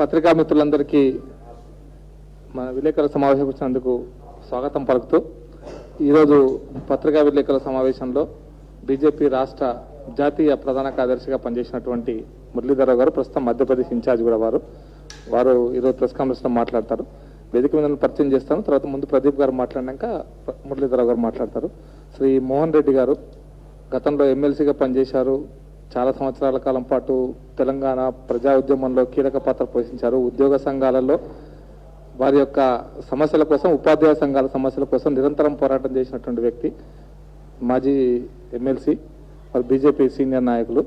పత్రికా మిత్రులందరికీ మన విలేకరుల సమావేశం వచ్చినందుకు స్వాగతం పలుకుతూ ఈరోజు పత్రికా విలేకరుల సమావేశంలో బీజేపీ రాష్ట్ర జాతీయ ప్రధాన కార్యదర్శిగా పనిచేసినటువంటి మురళీధరరావు గారు ప్రస్తుతం మధ్యప్రదేశ్ ఇన్ఛార్జ్ కూడా వారు ఈరోజు ప్రెస్ కాన్ఫరెన్స్లో మాట్లాడతారు. వేదిక మీద పరిచయం చేస్తాను. తర్వాత ముందు ప్రదీప్ గారు మాట్లాడినాక మురళీధరరావు గారు మాట్లాడతారు. శ్రీ మోహన్ రెడ్డి గారు గతంలో ఎమ్మెల్సీగా పనిచేశారు. చాలా సంవత్సరాల కాలం పాటు తెలంగాణ ప్రజా ఉద్యమంలో కీలక పాత్ర పోషించారు. ఉద్యోగ సంఘాలలో వారి యొక్క సమస్యల కోసం, ఉపాధ్యాయ సంఘాల సమస్యల కోసం నిరంతరం పోరాటం చేసినటువంటి వ్యక్తి. మాజీ ఎమ్మెల్సీ, వారు బీజేపీ సీనియర్ నాయకులు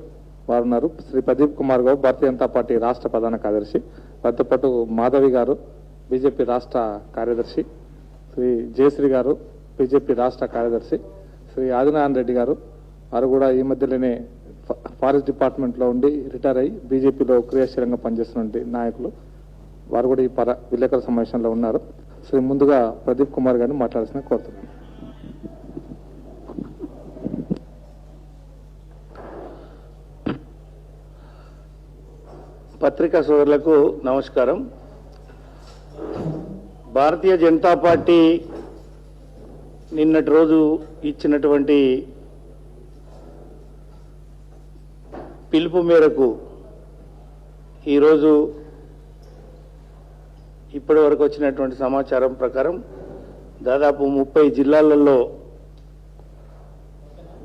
వారు ఉన్నారు. శ్రీ ప్రదీప్ కుమార్ గారు భారతీయ జనతా పార్టీ రాష్ట్ర ప్రధాన కార్యదర్శి, వారితో పాటు మాధవి గారు బీజేపీ రాష్ట్ర కార్యదర్శి, శ్రీ జయశ్రీ గారు బీజేపీ రాష్ట్ర కార్యదర్శి, శ్రీ ఆదినారాయణ రెడ్డి గారు వారు కూడా ఈ మధ్యలోనే ఫారెస్ట్ డిపార్ట్మెంట్లో ఉండి రిటైర్ అయ్యి బీజేపీలో క్రియాశీలంగా పనిచేస్తున్న నాయకులు వారు కూడా ఈ విలేకరుల సమావేశంలో ఉన్నారు. శ్రీ ముందుగా ప్రదీప్ కుమార్ గారిని మాట్లాడాల్సిన కోరుతున్నాను. పత్రికా సోదరులకు నమస్కారం. భారతీయ జనతా పార్టీ నిన్నటి రోజు ఇచ్చినటువంటి పిలుపు మేరకు ఈరోజు ఇప్పటి వరకు వచ్చినటువంటి సమాచారం ప్రకారం దాదాపు 30 జిల్లాలలో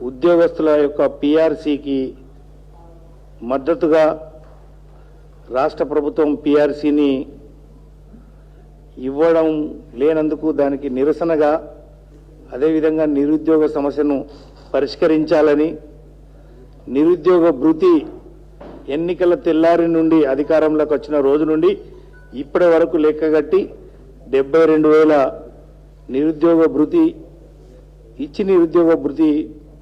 ఉద్యోగస్తుల యొక్క పిఆర్సీకి మద్దతుగా రాష్ట్ర ప్రభుత్వం పిఆర్సీని ఇవ్వడం లేనందుకు దానికి నిరసనగా, అదేవిధంగా నిరుద్యోగ సమస్యను పరిష్కరించాలని, నిరుద్యోగ భృతి ఎన్నికల తెల్లారి నుండి అధికారంలోకి వచ్చిన రోజు నుండి ఇప్పటి వరకు లెక్కగట్టి 72,000 నిరుద్యోగ భృతి ఇచ్చి నిరుద్యోగ భృతి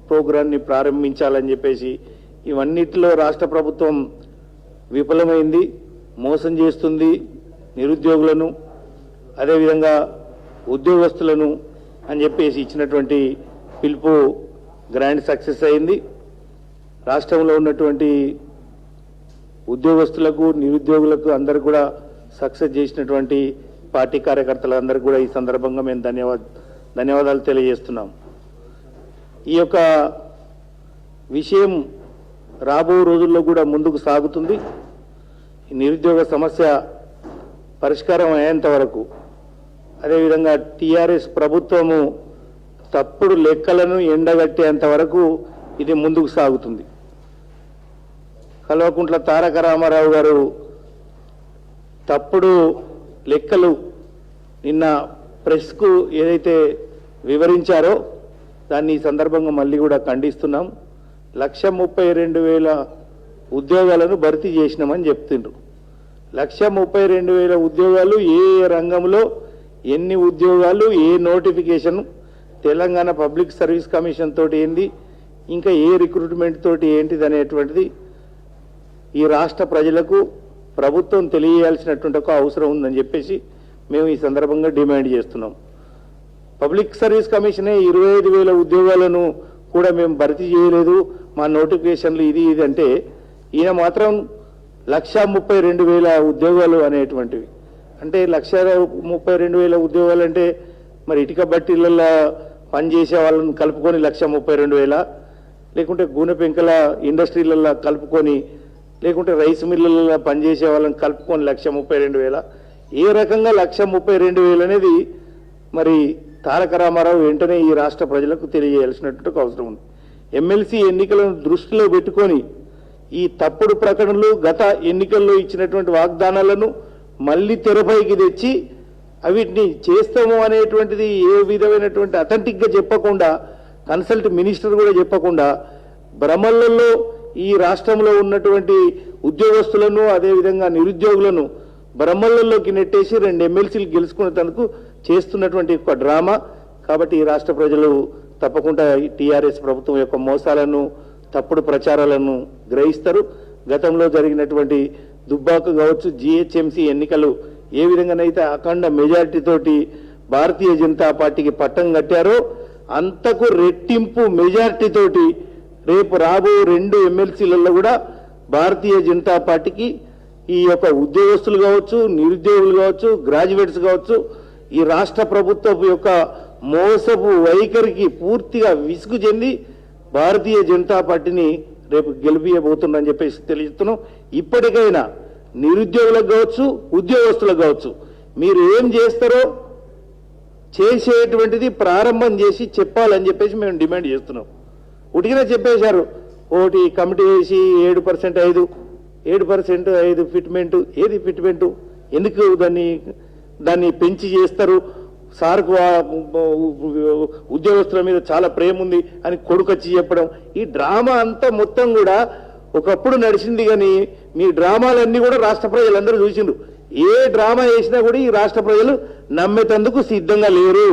ప్రోగ్రాన్ని ప్రారంభించాలని చెప్పేసి ఇవన్నిటిలో రాష్ట్ర ప్రభుత్వం విఫలమైంది, మోసం చేస్తుంది నిరుద్యోగులను, అదేవిధంగా ఉద్యోగస్తులను అని చెప్పేసి ఇచ్చినటువంటి పిలుపు గ్రాండ్ సక్సెస్ అయింది. రాష్ట్రంలో ఉన్నటువంటి ఉద్యోగస్తులకు, నిరుద్యోగులకు అందరూ కూడా సక్సెస్ చేసినటువంటి పార్టీ కార్యకర్తలందరికీ కూడా ఈ సందర్భంగా మేము ధన్యవాదాలు తెలియజేస్తున్నాం. ఈ యొక్క విషయం రాబో రోజుల్లో కూడా ముందుకు సాగుతుంది. ఈ నిరుద్యోగ సమస్య పరిష్కారం అయ్యేంత వరకు, అదేవిధంగా టీఆర్ఎస్ ప్రభుత్వము తప్పుడు లెక్కలను ఎండగట్టేంత వరకు ఇది ముందుకు సాగుతుంది. కల్వకుంట్ల తారక రామారావు గారు తప్పుడు లెక్కలు నిన్న ప్రెస్కు ఏదైతే వివరించారో దాన్ని ఈ సందర్భంగా మళ్ళీ కూడా ఖండిస్తున్నాం. 132,000 ఉద్యోగాలను భర్తీ చేసినామని చెప్తుండ్రు. 132,000 ఉద్యోగాలు ఏ రంగంలో ఎన్ని ఉద్యోగాలు, ఏ notification, Telangana public service commission తోటి ఏంది, ఇంకా ఏ రిక్రూట్మెంట్ తోటి ఏంటిది అనేటువంటిది ఈ రాష్ట్ర ప్రజలకు ప్రభుత్వం తెలియాల్సినటువంటి ఒక అవసరం ఉందని చెప్పేసి మేము ఈ సందర్భంగా డిమాండ్ చేస్తున్నాం. పబ్లిక్ సర్వీస్ కమిషనే 25,000 ఉద్యోగాలను కూడా మేము భర్తీ చేయలేదు, మా నోటిఫికేషన్లు ఇది అంటే ఈయన మాత్రం 132,000 ఉద్యోగాలు అనేటువంటివి. అంటే 132,000 ఉద్యోగాలు అంటే మరి ఇటుక బట్టీలలో పనిచేసే వాళ్ళని కలుపుకొని 132,000, లేకుంటే గూనె పెంకల ఇండస్ట్రీలలో కలుపుకొని, లేకుంటే రైస్ మిల్లులలో పనిచేసే వాళ్ళని కలుపుకొని 132,000. ఏ రకంగా 132,000 అనేది మరి తారక రామారావు వెంటనే ఈ రాష్ట్ర ప్రజలకు తెలియజేయాల్సినటువంటి అవసరం ఉంది. ఎమ్మెల్సీ ఎన్నికలను దృష్టిలో పెట్టుకొని ఈ తప్పుడు ప్రకటనలు, గత ఎన్నికల్లో ఇచ్చినటువంటి వాగ్దానాలను మళ్ళీ తెరపైకి తెచ్చి వీటిని చేస్తాము అనేటువంటిది ఏ విధమైనటువంటి అథెంటిక్గా చెప్పకుండా, కన్సల్ట్ మినిస్టర్ కూడా చెప్పకుండా భ్రమలలో ఈ రాష్ట్రంలో ఉన్నటువంటి ఉద్యోగస్తులను, అదేవిధంగా నిరుద్యోగులను భ్రమలలోకి నెట్టేసి 2 ఎమ్మెల్సీలు గెలుచుకునేందుకు చేస్తున్నటువంటి ఒక డ్రామా. కాబట్టి ఈ రాష్ట్ర ప్రజలు తప్పకుండా టీఆర్ఎస్ ప్రభుత్వం యొక్క మోసాలను, తప్పుడు ప్రచారాలను గ్రహిస్తారు. గతంలో జరిగినటువంటి దుబ్బాక కావచ్చు, జిహెచ్ఎంసీ ఎన్నికలు ఏ విధంగానైతే అఖండ మెజారిటీ తోటి భారతీయ జనతా పార్టీకి పట్టం కట్టారో అంతకు రెట్టింపు మెజారిటీ తోటి రేపు రాబో 2 ఎమ్మెల్సీలలో కూడా భారతీయ జనతా పార్టీకి ఈ యొక్క ఉద్యోగస్తులు కావచ్చు, నిరుద్యోగులు కావచ్చు, గ్రాడ్యుయేట్స్ కావచ్చు, ఈ రాష్ట్ర ప్రభుత్వపు యొక్క మోసపు వైఖరికి పూర్తిగా విసుగు చెంది భారతీయ జనతా పార్టీని రేపు గెలిపియబోతుందని చెప్పేసి తెలియజేస్తున్నాం. ఇప్పటికైనా నిరుద్యోగులకు కావచ్చు, ఉద్యోగస్తులకు కావచ్చు, మీరు ఏం చేస్తారో చేసేటువంటిది ప్రారంభం చేసి చెప్పాలని చెప్పేసి మేము డిమాండ్ చేస్తున్నాం. ఉటికినే చెప్పేశారు, ఒకటి కమిటీ వేసి 7% 5 ఫిట్మెంట్. ఏది ఫిట్మెంట్? ఎందుకు దాన్ని పెంచి చేస్తారు? సార్కు ఉద్యోగస్తుల మీద చాలా ప్రేమ ఉంది అని కొడుకొచ్చి చెప్పడం, ఈ డ్రామా అంతా మొత్తం కూడా ఒకప్పుడు నడిచింది. కానీ మీ డ్రామాలన్నీ కూడా రాష్ట్ర ప్రజలందరూ చూసిండ్రు. ఏ డ్రామా వేసినా కూడా ఈ రాష్ట్ర ప్రజలు నమ్మేటందుకు సిద్ధంగా లేరు.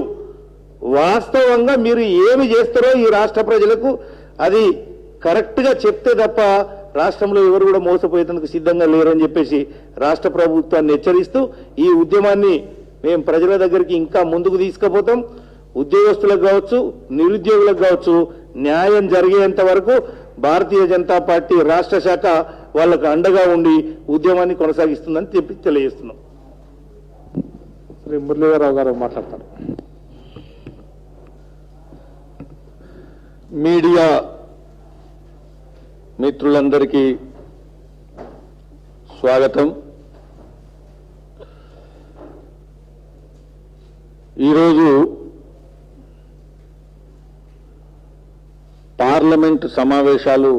వాస్తవంగా మీరు ఏమి చేస్తారో ఈ రాష్ట్ర ప్రజలకు అది కరెక్ట్ గా చెప్తే తప్ప రాష్ట్రంలో ఎవరు కూడా మోసపోయేందుకు సిద్ధంగా లేరు అని చెప్పేసి రాష్ట్ర ప్రభుత్వాన్ని హెచ్చరిస్తూ ఈ ఉద్యమాన్ని మేము ప్రజల దగ్గరికి ఇంకా ముందుకు తీసుకుపోతాం. ఉద్యోగస్తులకు కావచ్చు, నిరుద్యోగులకు కావచ్చు, న్యాయం జరిగేంత వరకు భారతీయ జనతా పార్టీ రాష్ట్ర శాఖ వాళ్ళకు అండగా ఉండి ఉద్యమాన్ని కొనసాగిస్తుందని చెప్పి తెలియజేస్తున్నాం. శ్రీ మురళీధరరావు గారు మాట్లాడతారు. మీడియా మిత్రులందరికీ స్వాగతం. ఈరోజు పార్లమెంటు సమావేశాలు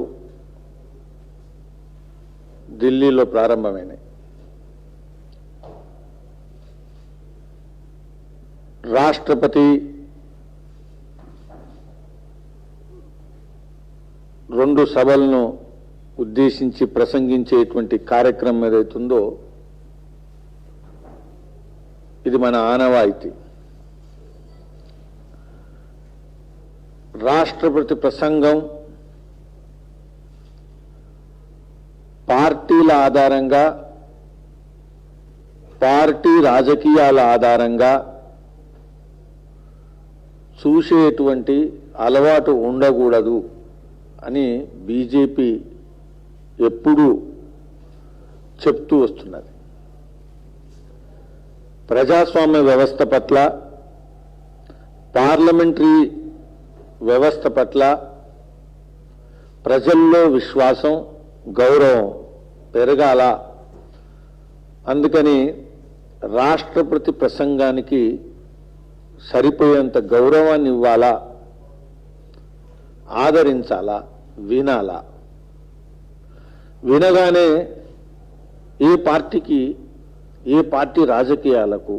ఢిల్లీలో ప్రారంభమైనాయి. రాష్ట్రపతి 2 సభలను ఉద్దేశించి ప్రసంగించేటువంటి కార్యక్రమం ఏదైతుందో ఇది మన ఆనవాయితీ. రాష్ట్రపతి ప్రసంగం పార్టీల ఆధారంగా, పార్టీ రాజకీయాల ఆధారంగా చూసేటువంటి అలవాటు ఉండకూడదు అని బీజేపీ ఎప్పుడూ చెప్తూ వస్తున్నది. ప్రజాస్వామ్య వ్యవస్థ పట్ల, పార్లమెంటరీ వ్యవస్థ పట్ల ప్రజల్లో విశ్వాసం, గౌరవం పెరగాల. అందుకని రాష్ట్రపతి ప్రసంగానికి సరిపోయేంత గౌరవాన్ని ఇవ్వాలా, ఆదరించాలా, వినాలా. వినగానే ఏ పార్టీకి, ఏ పార్టీ రాజకీయాలకు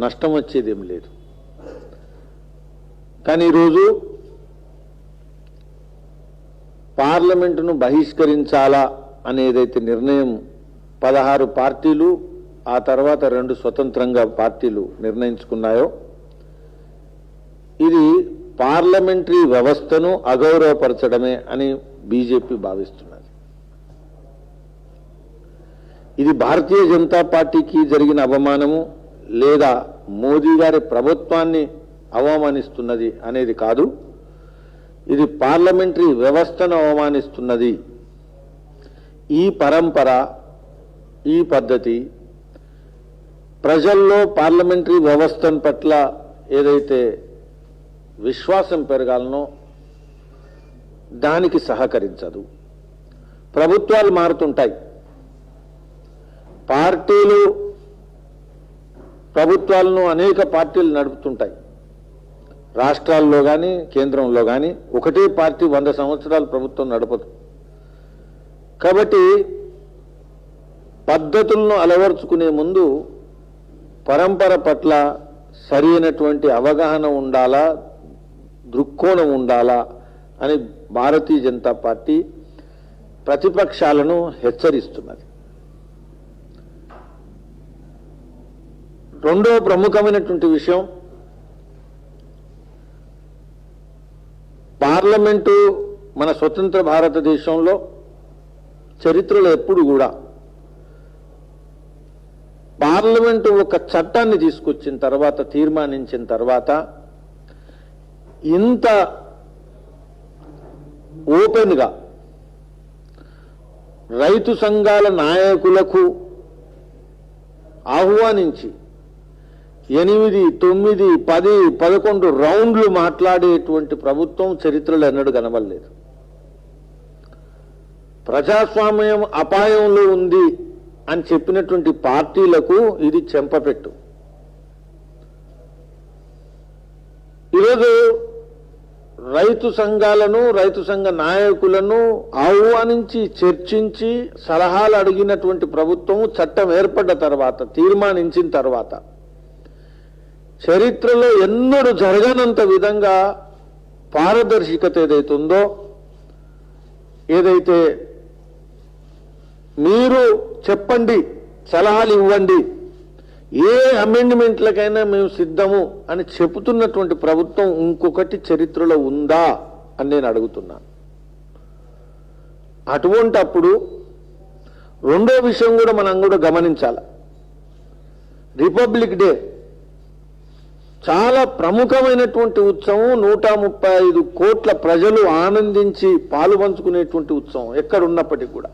నష్టం వచ్చేదేం లేదు. కానీ ఈరోజు పార్లమెంటును బహిష్కరించాలా అనేదైతే నిర్ణయం 16 పార్టీలు, ఆ తర్వాత 2 స్వతంత్రంగా పార్టీలు నిర్ణయించుకున్నాయో, ఇది పార్లమెంటరీ వ్యవస్థను అగౌరవపరచడమే అని బీజేపీ భావిస్తున్నది. ఇది భారతీయ జనతా పార్టీకి జరిగిన అవమానము లేదా మోదీ గారి ప్రభుత్వాన్ని అవమానిస్తున్నది అనేది కాదు. ఇది పార్లమెంటరీ వ్యవస్థను అవమానిస్తున్నది. ఈ పరంపర, ఈ పద్ధతి ప్రజల్లో పార్లమెంటరీ వ్యవస్థ పట్ల ఏదైతే విశ్వాసం పెరగాలనో దానికి సహకరించదు. ప్రభుత్వాలు మారుతుంటాయి, పార్టీలు ప్రభుత్వాలను అనేక పార్టీలు నడుపుతుంటాయి. రాష్ట్రాల్లో కానీ కేంద్రంలో కానీ ఒకటే పార్టీ 100 సంవత్సరాలు ప్రభుత్వం నడపదు. కాబట్టి పద్ధతులను అలవర్చుకునే ముందు పరంపర పట్ల సరైనటువంటి అవగాహన ఉండాలా, దృక్కోణం ఉండాలా అని భారతీయ జనతా పార్టీ ప్రతిపక్షాలను హెచ్చరిస్తున్నది. రెండో ప్రముఖమైనటువంటి విషయం, పార్లమెంటు మన స్వతంత్ర భారతదేశంలో చరిత్రలో ఎప్పుడు కూడా పార్లమెంటు ఒక చట్టాన్ని తీసుకొచ్చిన తర్వాత, తీర్మానించిన తర్వాత ఇంత ఓపెన్గా రైతు సంఘాల నాయకులకు ఆహ్వానించి 8, 9, 10, 11 రౌండ్లు మాట్లాడేటువంటి ప్రభుత్వం చరిత్రలో ఎన్నడూ కనబడలేదు. ప్రజాస్వామ్యం అపాయంలో ఉంది అని చెప్పినటువంటి పార్టీలకు ఇది చెంపపెట్టు. ఈరోజు రైతు సంఘాలను, రైతు సంఘ నాయకులను ఆహ్వానించి చర్చించి సలహాలు అడిగినటువంటి ప్రభుత్వం చట్టం ఏర్పడ్డ తర్వాత, తీర్మానించిన తర్వాత చరిత్రలో ఎన్నడూ జరగనంత విధంగా పారదర్శకత ఏదైతుందో, ఏదైతే మీరు చెప్పండి, సలహాలు ఇవ్వండి, ఏ అమెండ్మెంట్లకైనా మేము సిద్ధము అని చెబుతున్నటువంటి ప్రభుత్వం ఇంకొకటి చరిత్రలో ఉందా అని నేను అడుగుతున్నాను. అటువంటప్పుడు రెండో విషయం కూడా మనం కూడా గమనించాలి. రిపబ్లిక్ డే చాలా ప్రముఖమైనటువంటి ఉత్సవం. 135 కోట్ల ప్రజలు ఆనందించి పాలు పంచుకునేటువంటి ఉత్సవం ఎక్కడున్నప్పటికీ కూడా.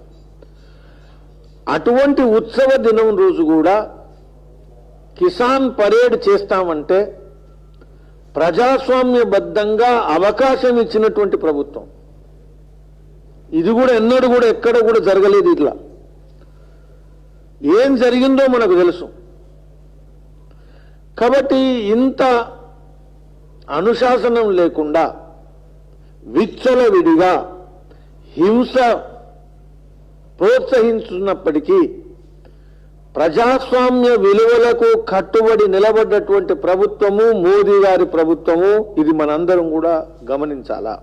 అటువంటి ఉత్సవ దినం రోజు కూడా కిసాన్ పరేడ్ చేస్తామంటే ప్రజాస్వామ్యబద్ధంగా అవకాశం ఇచ్చినటువంటి ప్రభుత్వం. ఇది కూడా ఎన్నడూ కూడా ఎక్కడ కూడా జరగలేదు. ఇట్లా ఏం జరిగిందో మనకు తెలుసు. కాబట్టి ఇంత అనుశాసనం లేకుండా విచ్చలవిడిగా హింస ప్రోత్సహించున్నప్పటికీ ప్రజాస్వామ్య విలువలకు కట్టుబడి నిలబడ్డటువంటి ప్రభుత్వము మోదీ గారి ప్రభుత్వము. ఇది మనందరం కూడా గమనించాలా.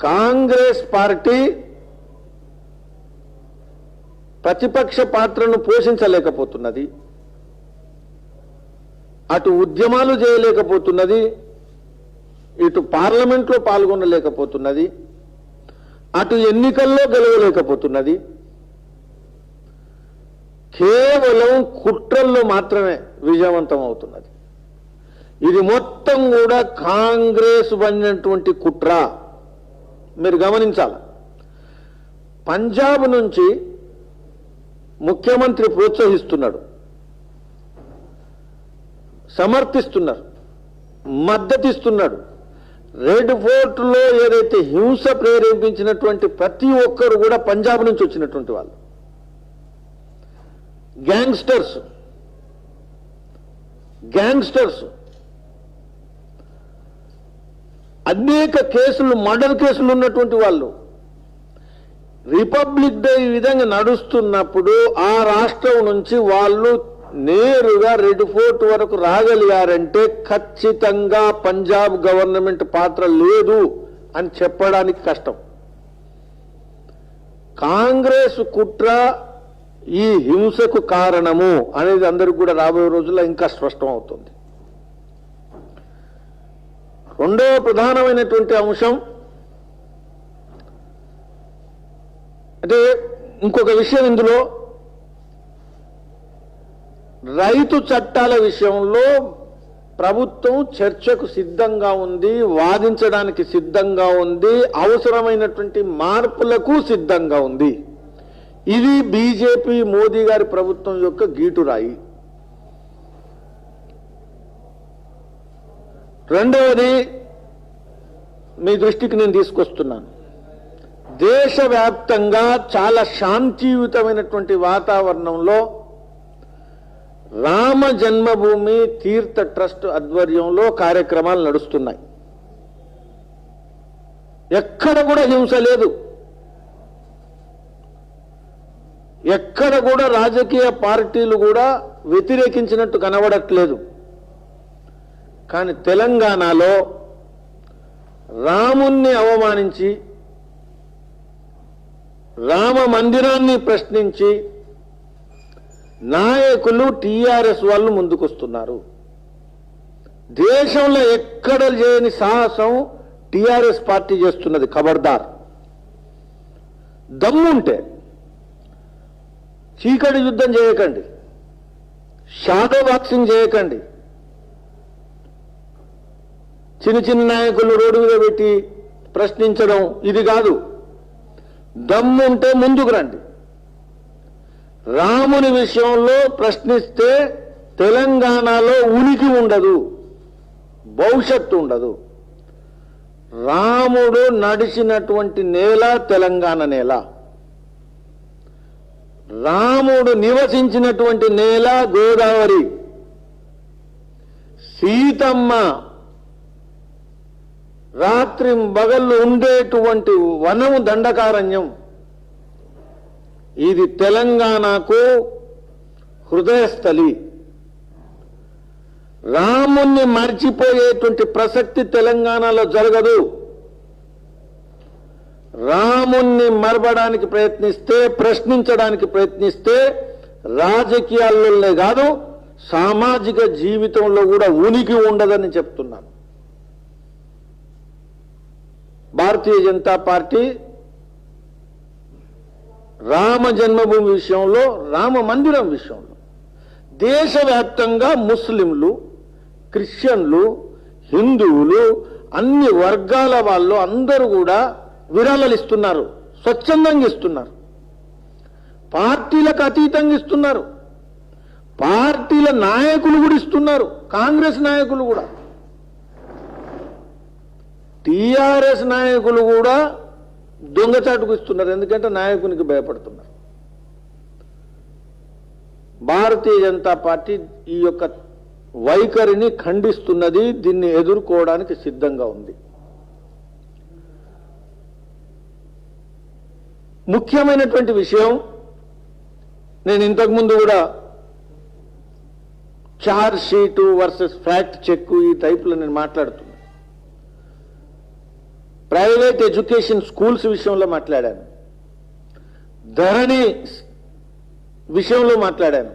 కాంగ్రెస్ పార్టీ ప్రతిపక్ష పాత్రను పోషించలేకపోతున్నది, అటు ఉద్యమాలు చేయలేకపోతున్నది, ఇటు పార్లమెంట్లో పాల్గొనలేకపోతున్నది, అటు ఎన్నికల్లో గెలవలేకపోతున్నది. కేవలం కుట్రల్లో మాత్రమే విజయవంతం అవుతున్నది. ఇది మొత్తం కూడా కాంగ్రెస్ పడినటువంటి కుట్ర. మీరు గమనించాలి. పంజాబ్ నుంచి ముఖ్యమంత్రి ప్రోత్సహిస్తున్నాడు, సమర్థిస్తున్నారు, మద్దతిస్తున్నాడు. రెడ్ ఫోర్ట్ లో ఏదైతే హింస ప్రేరేపించినటువంటి ప్రతి ఒక్కరు కూడా పంజాబ్ నుంచి వచ్చినటువంటి వాళ్ళు. గ్యాంగ్స్టర్స్ అనేక కేసులు, మర్డర్ కేసులు ఉన్నటువంటి వాళ్ళు. రిపబ్లిక్ డే ఈ విధంగా నడుస్తున్నప్పుడు ఆ రాష్ట్రం నుంచి వాళ్ళు నేరుగా రెడ్ ఫోర్ట్ వరకు రాగలిగారంటే ఖచ్చితంగా పంజాబ్ గవర్నమెంట్ పాత్ర లేదు అని చెప్పడానికి కష్టం. కాంగ్రెస్ కుట్ర ఈ హింసకు కారణము అనేది అందరికి కూడా రాబోయే రోజుల్లో ఇంకా స్పష్టం అవుతుంది. రెండవ ప్రధానమైనటువంటి అంశం అంటే ఇంకొక విషయం, ఇందులో రైతు చట్టాల విషయంలో ప్రభుత్వం చర్చకు సిద్ధంగా ఉంది, వాదించడానికి సిద్ధంగా ఉంది, అవసరమైనటువంటి మార్పులకు సిద్ధంగా ఉంది. ఇది బీజేపీ మోదీ గారి ప్రభుత్వం యొక్క గీటురాయి. రెండవది మీ దృష్టికి నేను తీసుకొస్తున్నాను. దేశవ్యాప్తంగా చాలా శాంతియుతమైనటువంటి వాతావరణంలో రామ జన్మభూమి తీర్థ ట్రస్ట్ ఆధ్వర్యంలో కార్యక్రమాలు నడుస్తున్నాయి. ఎక్కడ కూడా హింస లేదు, ఎక్కడ కూడా రాజకీయ పార్టీలు కూడా వ్యతిరేకించినట్టు కనబడట్లేదు. కానీ తెలంగాణలో రాముణ్ణి అవమానించి, రామ మందిరాన్ని ప్రశ్నించి నాయకులు టీఆర్ఎస్ వాళ్ళు ముందుకొస్తున్నారు. దేశంలో ఎక్కడ లేని సాహసం టీఆర్ఎస్ పార్టీ చేస్తున్నది. ఖబర్దార్, దమ్ముంటే చీకటి యుద్ధం చేయకండి, షాడో బాక్సింగ్ చేయకండి. చిన్న చిన్న నాయకులు రోడ్డు మీద పెట్టి ప్రశ్నించడం ఇది కాదు. దమ్ముంటే ముందుకు రండి. రాముని విషయంలో ప్రశ్నిస్తే తెలంగాణలో ఉనికి ఉండదు, భవిష్యత్తు ఉండదు. రాముడు నడిచినటువంటి నేల తెలంగాణ నేల, రాముడు నివసించినటువంటి నేల గోదావరి, సీతమ్మ రాత్రి పగళ్ళు ఉండేటువంటి వనము దండకారణ్యం. ఇది తెలంగాణకు హృదయస్థలి. రాముణ్ణి మర్చిపోయేటువంటి ప్రసక్తి తెలంగాణలో జరగదు. రాముణ్ణి మరపడానికి ప్రయత్నిస్తే, ప్రశ్నించడానికి ప్రయత్నిస్తే రాజకీయాల్లోనే కాదు సామాజిక జీవితంలో కూడా ఉనికి ఉండదని చెప్తున్నాను. భారతీయ జనతా పార్టీ రామ జన్మభూమి విషయంలో, రామ మందిరం విషయంలో దేశవ్యాప్తంగా ముస్లింలు, క్రిస్టియన్లు, హిందువులు, అన్ని వర్గాల వాళ్ళు అందరూ కూడా విరాళాలు ఇస్తున్నారు, స్వచ్ఛందంగా ఇస్తున్నారు, పార్టీలకు అతీతంగా ఇస్తున్నారు, పార్టీల నాయకులు కూడా ఇస్తున్నారు, కాంగ్రెస్ నాయకులు కూడా, టీఆర్ఎస్ నాయకులు కూడా దొంగచాటుకు ఇస్తున్నారు. ఎందుకంటే నాయకునికి భయపడుతున్నారు. భారతీయ జనతా పార్టీ ఈ యొక్క వైఖరిని ఖండిస్తున్నది, దీన్ని ఎదుర్కోవడానికి సిద్ధంగా ఉంది. ముఖ్యమైనటువంటి విషయం, నేను ఇంతకుముందు కూడా charge sheet versus fact check ఈ టైప్లో నేను మాట్లాడుతున్నాను. ప్రైవేట్ ఎడ్యుకేషన్ స్కూల్స్ విషయంలో మాట్లాడాను, ధరణి విషయంలో మాట్లాడాను,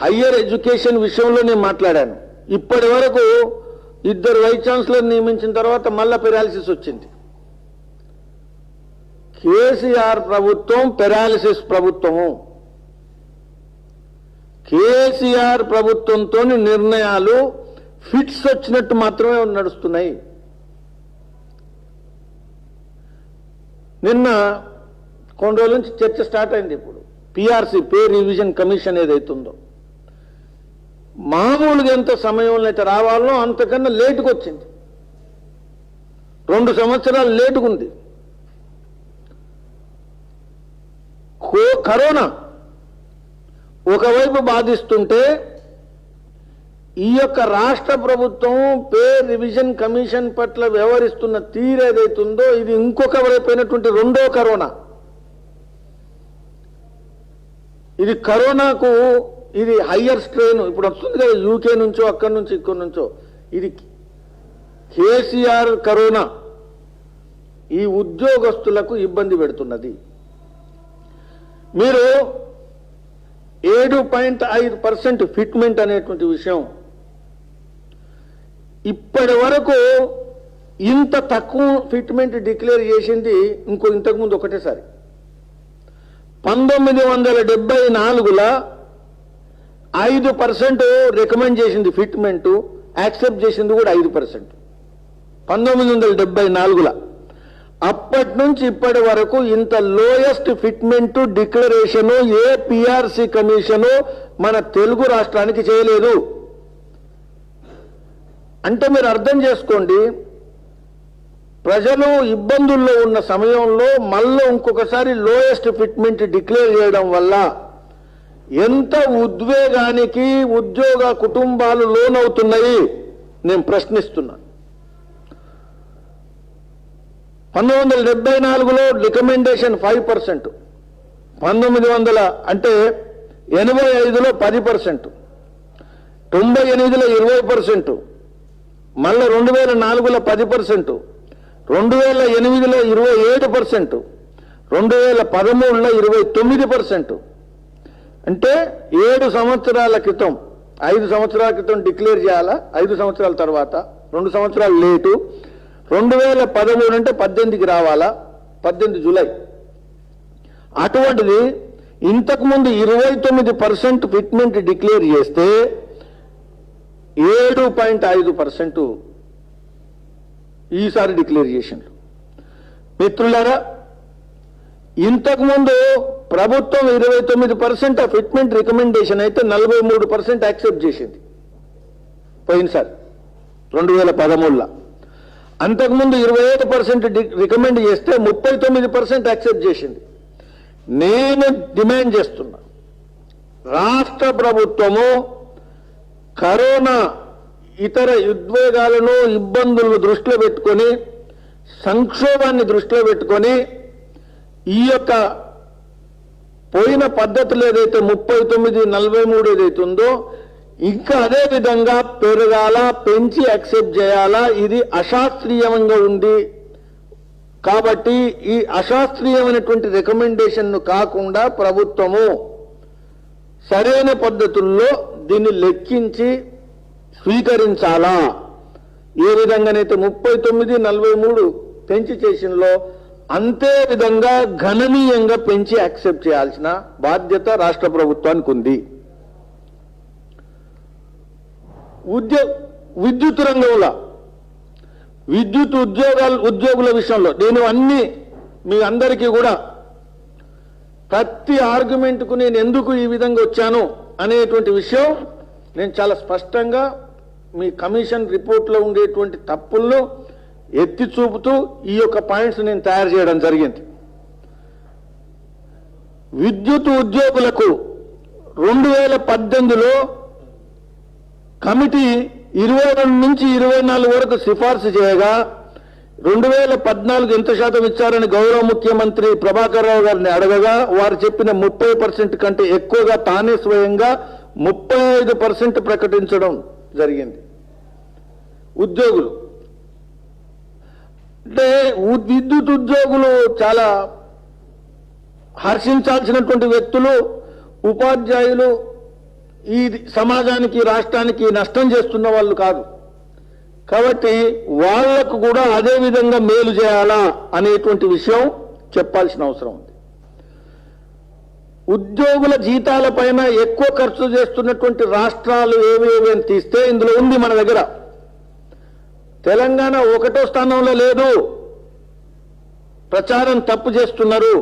హయ్యర్ ఎడ్యుకేషన్ విషయంలో నేను మాట్లాడాను. ఇప్పటి వరకు 2 వైస్ ఛాన్సలర్ నియమించిన తర్వాత మళ్ళా పెరాలిసిస్ వచ్చింది. కేసీఆర్ ప్రభుత్వం పెరాలిసిస్ ప్రభుత్వము. కేసీఆర్ ప్రభుత్వంతో నిర్ణయాలు ఫిట్స్ వచ్చినట్టు మాత్రమే నడుస్తున్నాయి. నిన్న కొన్ని రోజుల నుంచి చర్చ స్టార్ట్ అయింది. ఇప్పుడు పిఆర్సీ, పే రివిజన్ కమిషన్ ఏదైతుందో, మామూలుగా ఎంత సమయంలో అయితే రావాలో అంతకన్నా లేటుకు వచ్చింది. 2 సంవత్సరాలు లేటుకు ఉంది. కరోనా ఒకవైపు బాధిస్తుంటే ఈ యొక్క రాష్ట్ర ప్రభుత్వం పే రివిజన్ కమిషన్ పట్ల వ్యవహరిస్తున్న తీరు ఏదైతుందో ఇది ఇంకొక వైపోయినటువంటి రెండో కరోనా. ఇది కరోనాకు ఇది హయ్యర్ స్ట్రెయిన్ ఇప్పుడు వస్తుంది కదా, యూకే నుంచో అక్కడి నుంచి ఇక్కడి నుంచో. ఇది కేసీఆర్ కరోనా ఈ ఉద్యోగస్తులకు ఇబ్బంది పెడుతున్నది. మీరు 7.5% ఫిట్మెంట్ అనేటువంటి విషయం ఇప్పటి వరకు ఇంత తక్కువ ఫిట్మెంట్ డిక్లేర్ చేసింది ఇంతకుముందు ఒకటేసారి. 1974లో 5% రికమెండ్ చేసింది ఫిట్మెంట్, యాక్సెప్ట్ చేసింది కూడా 5%. 1974లో. అప్పటి నుంచి ఇప్పటి వరకు ఇంత లోయెస్ట్ ఫిట్మెంట్ డిక్లరేషన్ ఏ పిఆర్సీ కమిషను మన తెలుగు రాష్ట్రానికి చేయలేదు. అంటే మీరు అర్థం చేసుకోండి, ప్రజలు ఇబ్బందుల్లో ఉన్న సమయంలో మళ్ళీ ఇంకొకసారి లోయెస్ట్ ఫిట్మెంట్ డిక్లేర్ చేయడం వల్ల ఎంత ఉద్వేగానికి ఉద్యోగ కుటుంబాలు లోనవుతున్నాయి నేను ప్రశ్నిస్తున్నాను. 1974లో రికమెండేషన్ 5%, 1900 అంటే 85లో 10%, 98లో 20%, మళ్ళీ 2004లో 10%, 2008లో 27%, 2013లో 29%. అంటే 7 సంవత్సరాల క్రితం, 5 సంవత్సరాల క్రితం డిక్లేర్ చేయాలా, 5 సంవత్సరాల తర్వాత 2 సంవత్సరాలు లేటు. 2013 అంటే 18కి రావాలా, 18 జూలై. అటువంటిది ఇంతకుముందు 29% ఫిట్మెంట్ డిక్లేర్ చేస్తే 7.5% ఈసారి డిక్లేర్ చేసిండ్రు. మిత్రులారా, ఇంతకుముందు ప్రభుత్వం 29% ఫిట్మెంట్ రికమెండేషన్ అయితే 43% యాక్సెప్ట్ చేసింది పోయినసారి 2013లో. అంతకుముందు 25% రికమెండ్ చేస్తే 39% యాక్సెప్ట్ చేసింది. నేను డిమాండ్ చేస్తున్నా, రాష్ట్ర ప్రభుత్వము కరోనా ఇతర ఉద్వేగాలను ఇబ్బందులను దృష్టిలో పెట్టుకొని సంక్షోభాన్ని దృష్టిలో పెట్టుకొని ఈ యొక్క పోయిన పద్ధతులు ఏదైతే 39, 43 ఏదైతే ఉందో ఇంకా అదే విధంగా పెరగాల, పెంచి యాక్సెప్ట్ చేయాలా. ఇది అశాస్త్రీయంగా ఉంది కాబట్టి ఈ అశాస్త్రీయమైనటువంటి రికమెండేషన్ను కాకుండా ప్రభుత్వము సరైన పద్ధతుల్లో దీన్ని లెక్కించి స్వీకరించాలా. ఏ విధంగానైతే 39, 43 పెంచి చేసినలో అంతే విధంగా గణనీయంగా పెంచి యాక్సెప్ట్ చేయాల్సిన బాధ్యత రాష్ట్ర ప్రభుత్వానికి ఉంది. విద్యుత్ రంగంలో విద్యుత్ ఉద్యోగుల విషయంలో నేను అన్ని మీ అందరికీ కూడా ప్రతి ఆర్గ్యుమెంట్కు నేను ఎందుకు ఈ విధంగా వచ్చాను అనేటువంటి విషయం నేను చాలా స్పష్టంగా మీ కమిషన్ రిపోర్ట్లో ఉండేటువంటి తప్పులను ఎత్తి చూపుతూ ఈ యొక్క పాయింట్స్ నేను తయారు చేయడం జరిగింది. విద్యుత్ ఉద్యోగులకు 2018లో కమిటీ 22 నుంచి 24 వరకు సిఫార్సు చేయగా 2014 ఎంత శాతం ఇచ్చారని గౌరవ ముఖ్యమంత్రి ప్రభాకర్ రావు గారిని అడగగా వారు చెప్పిన 30% కంటే ఎక్కువగా తానే స్వయంగా 35% ప్రకటించడం జరిగింది. ఉద్యోగులు అంటే విద్యుత్ ఉద్యోగులు చాలా హర్షించాల్సినటువంటి వ్యక్తులు, ఉపాధ్యాయులు ఈ సమాజానికి రాష్ట్రానికి నష్టం చేస్తున్న వాళ్ళు కాదు. కాబట్టి వాళ్లకు కూడా అదే విధంగా మేలు చేయాలా అనేటువంటి విషయం చెప్పాల్సిన అవసరం ఉంది. ఉద్యోగుల జీతాల పైన ఎక్కువ ఖర్చు చేస్తున్నటువంటి రాష్ట్రాలు ఏవేవి అని తీస్తే ఇందులో ఉంది మన దగ్గర. తెలంగాణ 1వ స్థానంలో లేదు, ప్రచారం తప్పు చేస్తున్నారు.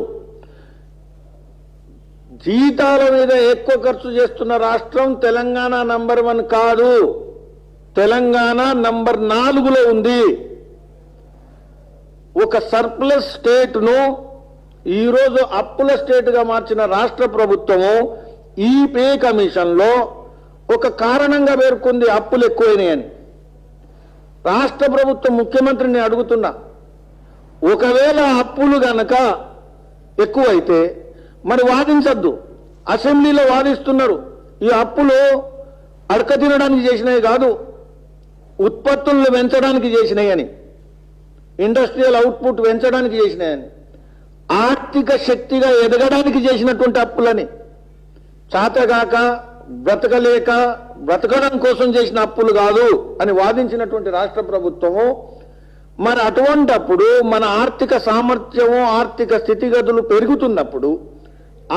జీతాల మీద ఎక్కువ ఖర్చు చేస్తున్న రాష్ట్రం తెలంగాణ నంబర్ 1 కాదు, తెలంగాణ నంబర్ 4లో ఉంది. ఒక సర్ప్లస్ స్టేట్ను ఈరోజు అప్పుల స్టేట్గా మార్చిన రాష్ట్ర ప్రభుత్వము ఈ పే కమిషన్లో ఒక కారణంగా పేర్కొంది అప్పులు ఎక్కువైనాయని. రాష్ట్ర ప్రభుత్వం ముఖ్యమంత్రిని అడుగుతున్నా, ఒకవేళ అప్పులు గనక ఎక్కువైతే మరి వాదించద్దు. అసెంబ్లీలో వాదిస్తున్నారు, ఈ అప్పులు అడక తినడానికి చేసినవి కాదు, ఉత్పత్తులను పెంచడానికి చేసినాయని, ఇండస్ట్రియల్ అవుట్పుట్ పెంచడానికి చేసినాయని, ఆర్థిక శక్తిగా ఎదగడానికి చేసినటువంటి అప్పులని, చాతగాక బ్రతకలేక బ్రతకడం కోసం చేసిన అప్పులు కాదు అని వాదించినటువంటి రాష్ట్ర ప్రభుత్వము మరి అటువంటప్పుడు మన ఆర్థిక సామర్థ్యము, ఆర్థిక స్థితిగతులు పెరుగుతున్నప్పుడు,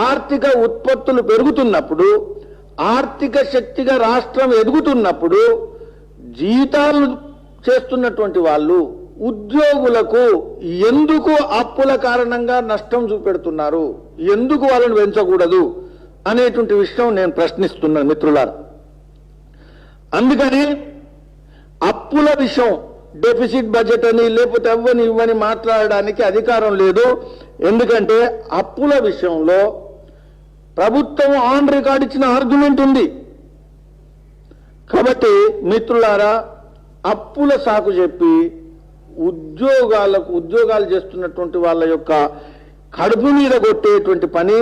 ఆర్థిక ఉత్పత్తులు పెరుగుతున్నప్పుడు, ఆర్థిక శక్తిగా రాష్ట్రం ఎదుగుతున్నప్పుడు జీతాలు చేస్తున్నటువంటి వాళ్ళు ఉద్యోగులకు ఎందుకు అప్పుల కారణంగా నష్టం చూపెడుతున్నారు, ఎందుకు వాళ్ళని పెంచకూడదు అనేటువంటి విషయం నేను ప్రశ్నిస్తున్నాను మిత్రులారా. అందుకని అప్పుల విషయం డెఫిసిట్ బడ్జెట్ అని లేకపోతే అవ్వని ఇవ్వని మాట్లాడడానికి అధికారం లేదు. ఎందుకంటే అప్పుల విషయంలో ప్రభుత్వం ఆన్ రికార్డ్ ఇచ్చిన ఆర్గ్యుమెంట్ ఉంది. కాబట్టి అప్పుల సాకు చెప్పి ఉద్యోగాలు చేస్తున్నటువంటి వాళ్ళ యొక్క కడుపు మీద కొట్టేటువంటి పని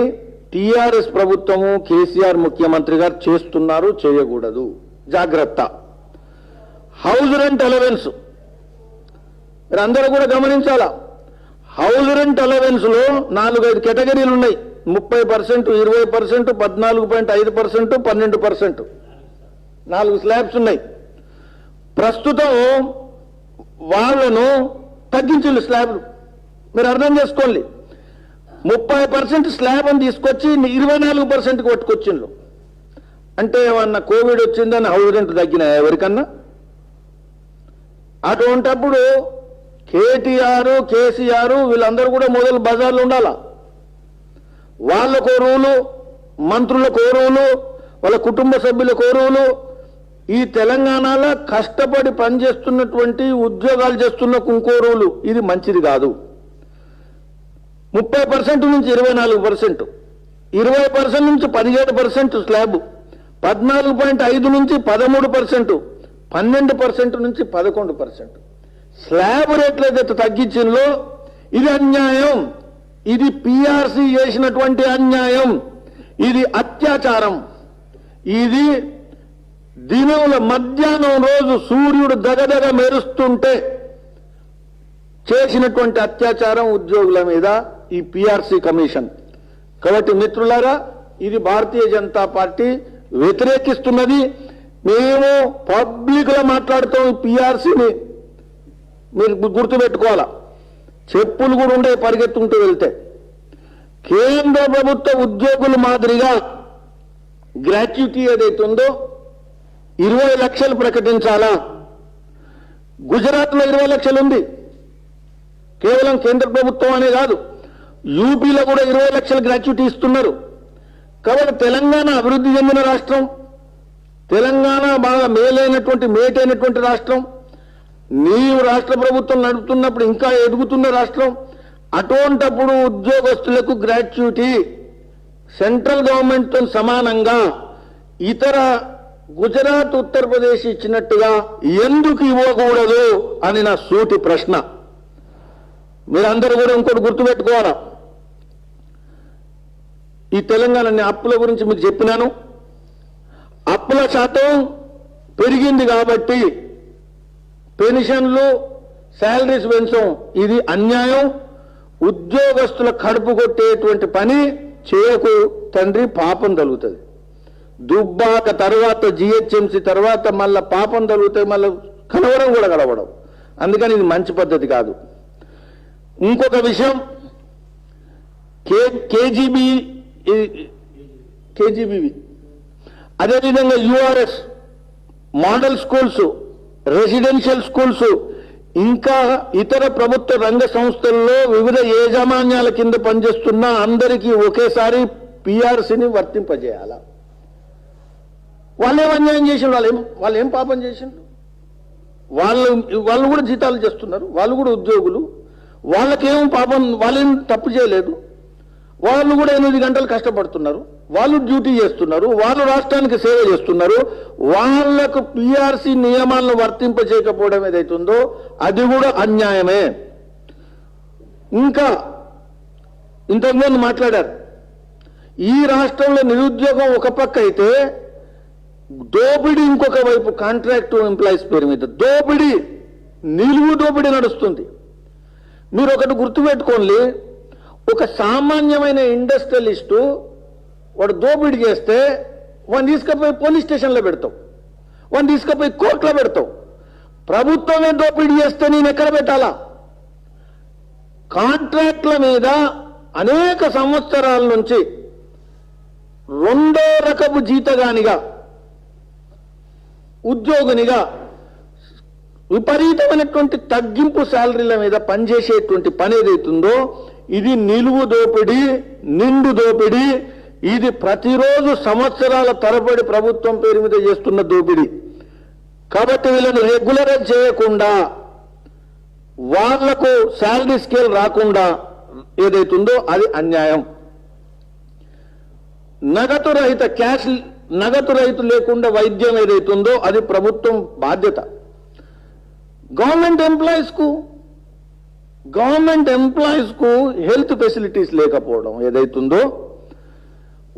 టీఆర్ఎస్ ప్రభుత్వము, కేసీఆర్ ముఖ్యమంత్రి గారు చేస్తున్నారు, చేయకూడదు. జాగ్రత్త. హౌస్ రెంట్ అలవెన్స్ మీరందరూ కూడా గమనించాలా. హౌస్ రెంట్ అలవెన్స్ లో 4-5 కేటగిరీలు ఉన్నాయి. 30%, 20%, 14.5%, 12%, 4 స్లాబ్స్ ఉన్నాయి. ప్రస్తుతం వాళ్లను తగ్గించింది స్లాబ్లు. మీరు అర్థం చేసుకోండి, 30% స్లాబ్ అని తీసుకొచ్చి 24%కి పట్టుకొచ్చిండ్రు. అంటే ఏమన్నా కోవిడ్ వచ్చిందని హౌస్ రెంట్ తగ్గినాయా ఎవరికన్నా? అటువంటప్పుడు కేటీఆర్, కేసీఆర్ వీళ్ళందరూ కూడా మొదలు బజార్లో ఉండాలా. వాళ్ళకో రూలు, మంత్రులకో రూలు, వాళ్ళ కుటుంబ సభ్యులకో రూలు. ఈ తెలంగాణలో కష్టపడి పనిచేస్తున్నటువంటి ఉద్యోగాలు చేస్తున్న ఇంకో రూలు. ఇది మంచిది కాదు. 30% నుంచి 24%, 20% నుంచి 17% స్లాబ్, 14.5 నుంచి 13%, 12% నుంచి 11%. స్లాబ్ రేట్లు ఏదైతే తగ్గించిందో ఇది అన్యాయం. ఇది పిఆర్సీ చేసినటువంటి అన్యాయం. ఇది అత్యాచారం. ఇది దినంలో మధ్యాహ్నం రోజు సూర్యుడు దగదగ మెరుస్తుంటే చేసినటువంటి అత్యాచారం ఉద్యోగుల మీద ఈ పిఆర్సీ కమిషన్. కాబట్టి మిత్రులారా, ఇది భారతీయ జనతా పార్టీ వ్యతిరేకిస్తున్నది. మేము పబ్లిక్ లో మాట్లాడుతాం. పిఆర్సీని మీరు గుర్తుపెట్టుకోవాలా. చెప్పులు కూడా ఉండే పరిగెత్తుంటూ వెళ్తే కేంద్ర ప్రభుత్వ ఉద్యోగుల మాదిరిగా గ్రాట్యుటీ ఏదైతుందో 20 లక్షలు ప్రకటించాలా? గుజరాత్లో 20 లక్షలు ఉంది. కేవలం కేంద్ర ప్రభుత్వం అనే కాదు, యూపీలో కూడా 20 లక్షల గ్రాట్యుటీ ఇస్తున్నారు. కాబట్టి తెలంగాణ అభివృద్ధి చెందిన రాష్ట్రం, తెలంగాణ బాగా మేటైనటువంటి రాష్ట్రం, నీవు రాష్ట్ర ప్రభుత్వం నడుపుతున్నప్పుడు ఇంకా ఎదుగుతున్న రాష్ట్రం. అటువంటప్పుడు ఉద్యోగస్తులకు గ్రాట్యుటీ సెంట్రల్ గవర్నమెంట్తో సమానంగా ఇతర గుజరాత్, ఉత్తరప్రదేశ్ ఇచ్చినట్టుగా ఎందుకు ఇవ్వకూడదు అని నా సూటి ప్రశ్న. మీరందరూ కూడా ఇంకోటి గుర్తుపెట్టుకోవాలా. ఈ తెలంగాణ అప్పుల గురించి మీకు చెప్పినాను. అప్పుల శాతం పెరిగింది కాబట్టి పెన్షన్లు, శాలరీస్ పెంచం. ఇది అన్యాయం. ఉద్యోగస్తుల కడుపు కొట్టేటువంటి పని చేయకు తండ్రి, పాపం తగులుతుంది. దుబ్బాక తర్వాత జిహెచ్ఎంసీ తర్వాత మళ్ళా పాపం తగులుతాయి, మళ్ళీ కలవడం కూడా కలవడం. అందుకని ఇది మంచి పద్ధతి కాదు. ఇంకొక విషయం, కేజీబీవి అదేవిధంగా URS, model schools, residential schools, ఇంకా ఇతర ప్రభుత్వ రంగ సంస్థల్లో వివిధ యాజమాన్యాల కింద పనిచేస్తున్న అందరికీ ఒకేసారి పిఆర్సీని వర్తింపజేయాల. వాళ్ళేం అన్యాయం చేసిండ్రు? వాళ్ళు ఏం పాపం చేసిండ్రు? వాళ్ళు కూడా జీతాలు చేస్తున్నారు, వాళ్ళు కూడా ఉద్యోగులు. వాళ్ళకేం పాపం, వాళ్ళేం తప్పు చేయలేదు. వాళ్ళు కూడా 8 గంటలు కష్టపడుతున్నారు, వాళ్ళు డ్యూటీ చేస్తున్నారు, వాళ్ళు రాష్ట్రానికి సేవ చేస్తున్నారు. వాళ్లకు పిఆర్సీ నియమాలను వర్తింపజేయకపోవడం ఏదైతుందో అది కూడా అన్యాయమే. ఇంకా ఇంతకుముందు మాట్లాడారు, ఈ రాష్ట్రంలో నిరుద్యోగం ఒక పక్క అయితే దోపిడీ ఇంకొక వైపు, కాంట్రాక్టు ఎంప్లాయీస్ పేరు మీద దోపిడీ, నిలువు దోపిడీ నడుస్తుంది. మీరు ఒకటి గుర్తుపెట్టుకోండి, ఒక సామాన్యమైన ఇండస్ట్రియలిస్టు వాడు దోపిడీ చేస్తే వాడిని తీసుకుపోయి పోలీస్ స్టేషన్లో పెడతావు, వాడిని తీసుకుపోయి కోర్టులో పెడతావు. ప్రభుత్వమే దోపిడీ చేస్తే నేను ఎక్కడ పెట్టాలా? కాంట్రాక్ట్ల మీద అనేక సంవత్సరాల నుంచి రెండో రకపు జీతగానిగా, ఉద్యోగినిగా విపరీతమైనటువంటి తగ్గింపు శాలరీల మీద పనిచేసేటువంటి పని ఏదైతుందో ఇది నిలువు దోపిడీ, నిండు దోపిడీ. ఇది ప్రతిరోజు సంవత్సరాల తరబడి ప్రభుత్వం పేరు మీద చేస్తున్న దోపిడీ. కాబట్టి వీళ్ళని రెగ్యులరైజ్ చేయకుండా, వాళ్లకు శాలరీ స్కేల్ రాకుండా ఏదైతుందో అది అన్యాయం. నగదు రహిత లేకుండా వైద్యం ఏదైతుందో అది ప్రభుత్వం బాధ్యత. గవర్నమెంట్ ఎంప్లాయీస్ కు హెల్త్ ఫెసిలిటీస్ లేకపోవడం ఏదైతుందో,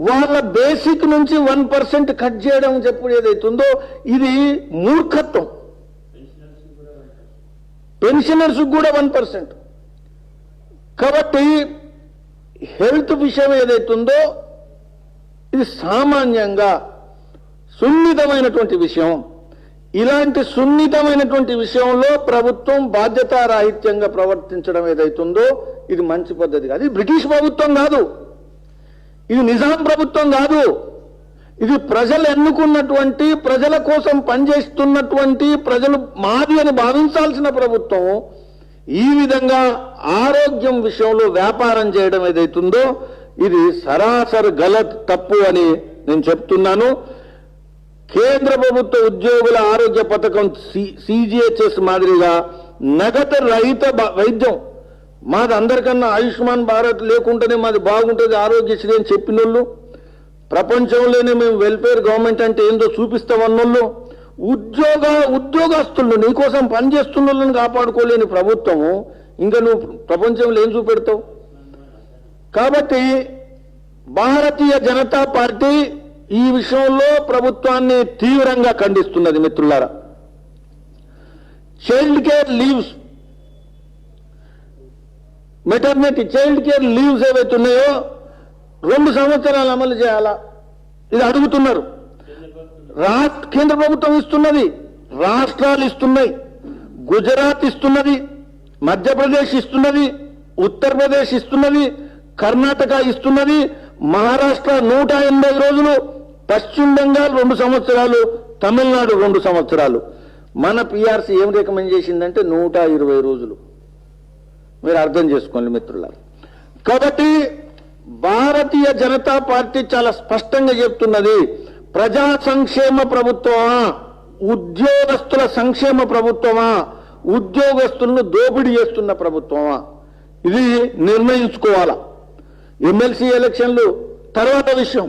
వాళ్ళ బేసిక్ నుంచి 1% కట్ చేయడం చెప్పుడు ఏదైతుందో ఇది మూర్ఖత్వం. పెన్షనర్స్ కూడా 1%. కాబట్టి హెల్త్ విషయం ఏదైతుందో ఇది సామాన్యంగా సున్నితమైనటువంటి విషయం. ఇలాంటి సున్నితమైనటువంటి విషయంలో ప్రభుత్వం బాధ్యతారాహిత్యంగా ప్రవర్తించడం ఏదైతుందో ఇది మంచి పద్ధతి కాదు. ఇది బ్రిటిష్ ప్రభుత్వం కాదు, ఇది నిజాం ప్రభుత్వం కాదు. ఇది ప్రజలు ఎన్నుకున్నటువంటి, ప్రజల కోసం పనిచేస్తున్నటువంటి, ప్రజలు మాది అని భావించాల్సిన ప్రభుత్వం ఈ విధంగా ఆరోగ్యం విషయంలో వ్యాపారం చేయడం ఏదైతుందో ఇది సరాసరి గలత్ తప్పు అని నేను చెప్తున్నాను. కేంద్ర ప్రభుత్వ ఉద్యోగుల ఆరోగ్య పథకం సిజిహెచ్ఎస్ మాదిరిగా నగదు రహిత వైద్యం, మాది అందరికన్నా ఆయుష్మాన్ భారత్ లేకుంటేనే మాది బాగుంటుంది ఆరోగ్యశ్రీ అని చెప్పినోళ్ళు, ప్రపంచంలోనే మేము వెల్ఫేర్ గవర్నమెంట్ అంటే ఏందో చూపిస్తామన్నోళ్ళు, ఉద్యోగస్తులను నీకోసం పనిచేస్తున్న వాళ్ళని కాపాడుకోలేని ప్రభుత్వము ఇంకా నువ్వు ప్రపంచంలో ఏం చూపెడతావు? కాబట్టి భారతీయ జనతా పార్టీ ఈ విషయంలో ప్రభుత్వాన్ని తీవ్రంగా ఖండిస్తున్నది. మిత్రులారా, child care leaves, maternity child care leaves ఏవైతే ఉన్నాయో 2 సంవత్సరాలు అమలు చేయాలా ఇది అడుగుతున్నారు. కేంద్ర ప్రభుత్వం ఇస్తున్నది, రాష్ట్రాలు ఇస్తున్నాయి, గుజరాత్ ఇస్తున్నది, మధ్యప్రదేశ్ ఇస్తున్నది, ఉత్తరప్రదేశ్ ఇస్తున్నది, కర్ణాటక ఇస్తున్నది, మహారాష్ట్ర 180 రోజులు, పశ్చిమ బెంగాల్ 2 సంవత్సరాలు, తమిళనాడు 2 సంవత్సరాలు. మన పిఆర్సీ ఏం రికమెండ్ చేసిందంటే 120 రోజులు. మీరు అర్థం చేసుకోండి మిత్రులారా. కాబట్టి భారతీయ జనతా పార్టీ చాలా స్పష్టంగా చెప్తున్నది, ప్రజా సంక్షేమ ప్రభుత్వమా, ఉద్యోగస్తుల సంక్షేమ ప్రభుత్వమా, ఉద్యోగస్తులను దోపిడీ చేస్తున్న ప్రభుత్వమా, ఇది నిర్ణయించుకోవాలా. ఎమ్మెల్సీ ఎలక్షన్లు తర్వాత విషయం.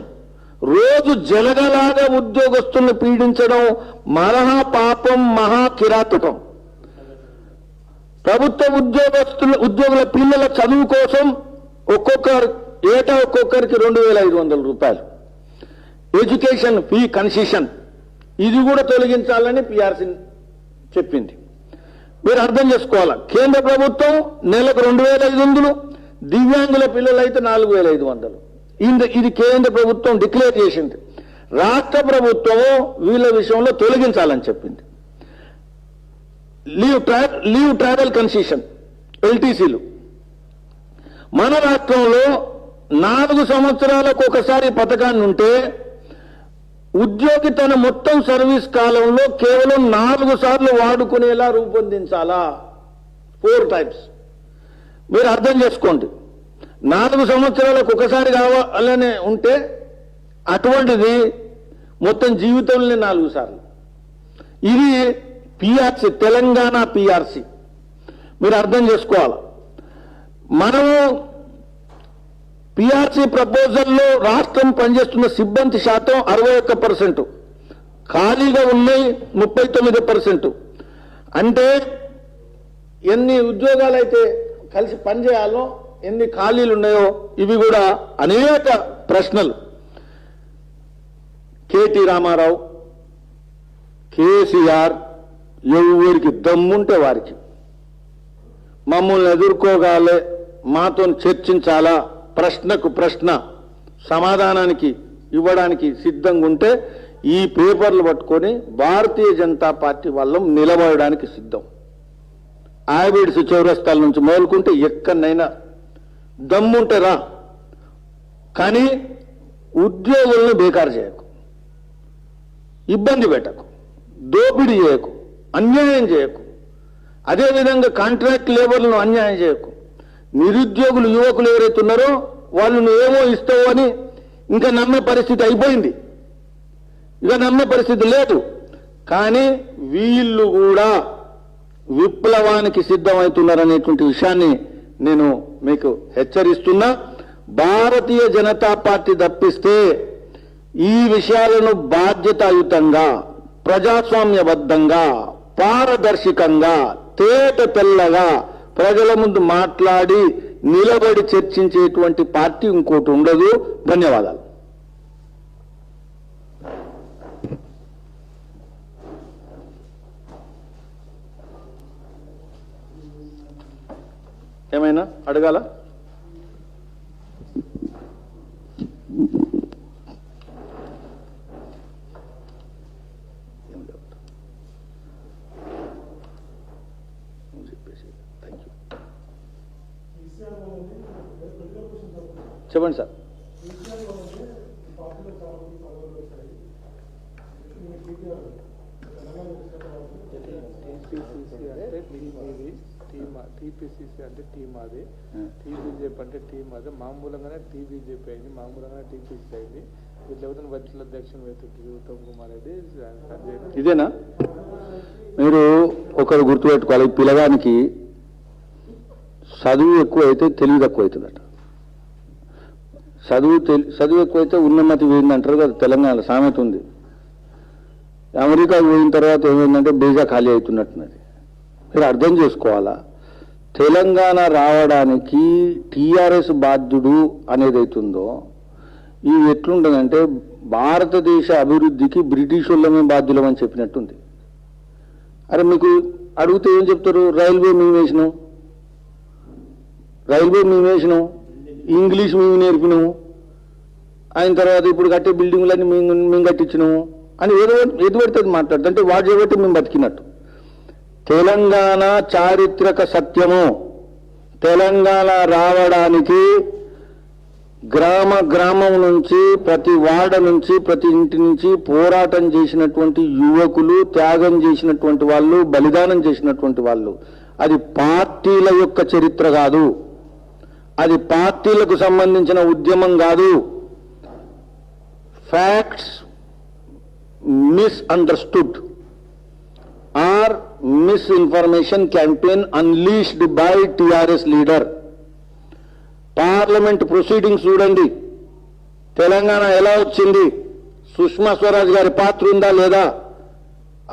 రోజు జలగలాగా ఉద్యోగస్తులను పీడించడం మహా పాపం, మహా కిరాతకం. ప్రభుత్వ ఉద్యోగుల పిల్లల చదువు కోసం ఏటా ఒక్కొక్కరికి 2,500 రూపాయలు ఎడ్యుకేషన్ ఫీ కన్సెషన్, ఇది కూడా తొలగించాలని పిఆర్సీ చెప్పింది. మీరు అర్థం చేసుకోవాలా, కేంద్ర ప్రభుత్వం నెలకు 2,500, దివ్యాంగుల పిల్లలైతే 4,500. ఇది కేంద్ర ప్రభుత్వం డిక్లేర్ చేసింది. రాష్ట్ర ప్రభుత్వం వీళ్ళ విషయంలో తొలగించాలని చెప్పింది. లీవ్ ట్రావెల్ కన్సెషన్ ఎల్టీసీలు మన రాష్ట్రంలో 4 సంవత్సరాలకు ఒకసారి పథకాన్ని ఉంటే ఉద్యోగి తన మొత్తం సర్వీస్ కాలంలో కేవలం 4 సార్లు వాడుకునేలా రూపొందించాలా. 4 టైమ్స్. మీరు అర్థం చేసుకోండి, 4 సంవత్సరాలకు ఒకసారి కావాలనే ఉంటే అటువంటిది మొత్తం జీవితంలో 4 సార్లు. ఇది పిఆర్సీ, తెలంగాణ పిఆర్సీ. మీరు అర్థం చేసుకోవాలి. మనము పిఆర్సీ ప్రపోజల్లో రాష్ట్రం పనిచేస్తున్న సిబ్బంది శాతం 61%, ఖాళీగా ఉన్నాయి 39%. అంటే ఎన్ని ఉద్యోగాలైతే కలిసి పనిచేయాలో, ఎన్ని ఖాళీలు ఉన్నాయో ఇవి కూడా అనేక ప్రశ్నలు. కేటీ రామారావు, కేసీఆర్ ఎవరికి దమ్ముంటే వారికి మమ్మల్ని ఎదుర్కోగాలే, మాతో చర్చించాలా, ప్రశ్నకు ప్రశ్న సమాధానానికి ఇవ్వడానికి సిద్ధంగా ఉంటే ఈ పేపర్లు పట్టుకొని భారతీయ జనతా పార్టీ వాళ్ళం నిలబడడానికి సిద్ధం. ఆవిడ్స్ చౌరస్తాల నుంచి మొదలుకుంటే ఎక్కడైనా దమ్ముంటే రా, కానీ ఉద్యోగులను బేకారు చేయకు, ఇబ్బంది పెట్టకు, దోపిడీ చేయకు, అన్యాయం చేయకు. అదేవిధంగా కాంట్రాక్ట్ లేబర్లను అన్యాయం చేయకు. నిరుద్యోగులు యువకులు ఎవరైతే ఉన్నారో వాళ్ళు నువ్వేమో ఇస్తావు అని ఇంకా నమ్మే పరిస్థితి అయిపోయింది, ఇక నమ్మే పరిస్థితి లేదు. కానీ వీళ్ళు కూడా విప్లవానికి సిద్ధమవుతున్నారనేటువంటి విషయాన్ని నేను మీకు హెచ్చరిస్తున్నా. భారతీయ జనతా పార్టీ తప్పిస్తే ఈ విషయాలను బాధ్యతాయుతంగా, ప్రజాస్వామ్యబద్ధంగా, పారదర్శకంగా, తేట తెల్లగా ప్రజల ముందు మాట్లాడి నిలబడి చర్చించేటువంటి పార్టీ ఇంకోటి ఉండదు. ధన్యవాదాలు. ఏమైనా అడగాల? చెప్పండి సార్. టీపీసీసీ అంటే టీమ్ అది, టీబీజేపీ అంటే టీమ్ అది. మామూలుగానే టీబీజేపీ అయింది, మామూలుగానే టీపీసీ అయింది. వీళ్ళెవరిని బదిలీ అధ్యక్షులు వెతుకు ఉత్తమ్ కుమార్ రెడ్డి సంజయ్. ఇదేనా మీరు ఒకరు గుర్తుపెట్టుకోవాలి, పిల్లగానికి చదువు ఎక్కువైతే తెలివి తక్కువ అవుతుందట. చదువు ఎక్కువైతే ఉన్నమతి పోయిందంటారు కదా, తెలంగాణలో సామెత ఉంది. అమెరికాకు పోయిన తర్వాత ఏమైందంటే బీజా ఖాళీ అవుతున్నట్టున్నది. మీరు అర్థం చేసుకోవాలా, తెలంగాణ రావడానికి టీఆర్ఎస్ బాధ్యుడు అనేది అవుతుందో ఇది ఎట్లుంటుందంటే భారతదేశ అభివృద్ధికి బ్రిటిష్ వాళ్ళమే బాధ్యులమని చెప్పినట్టుంది. అరే మీకు అడిగితే ఏం చెప్తారు, రైల్వే మేము వేసినాం, ఇంగ్లీష్ మేము నేర్పినాము, ఆయన తర్వాత ఇప్పుడు కట్టే బిల్డింగ్లన్నీ మేము కట్టించినాము అని ఏదో పెడుతుంది మాట్లాడుతూ. అంటే వాడు చేయబట్టి మేము బతికినట్టు. తెలంగాణ చారిత్రక సత్యము, తెలంగాణ రావడానికి గ్రామం నుంచి, ప్రతి వాడ నుంచి, ప్రతి ఇంటి నుంచి పోరాటం చేసినటువంటి యువకులు, త్యాగం చేసినటువంటి వాళ్ళు, బలిదానం చేసినటువంటి వాళ్ళు. అది పార్టీల యొక్క చరిత్ర కాదు, అది పార్టీలకు సంబంధించిన ఉద్యమం కాదు. Facts misunderstood or misinformation campaign unleashed by TRS leader. Parliament proceedings చూడండి, తెలంగాణ ఎలా వచ్చింది, సుష్మా స్వరాజ్ గారి పాత్ర ఉందా లేదా,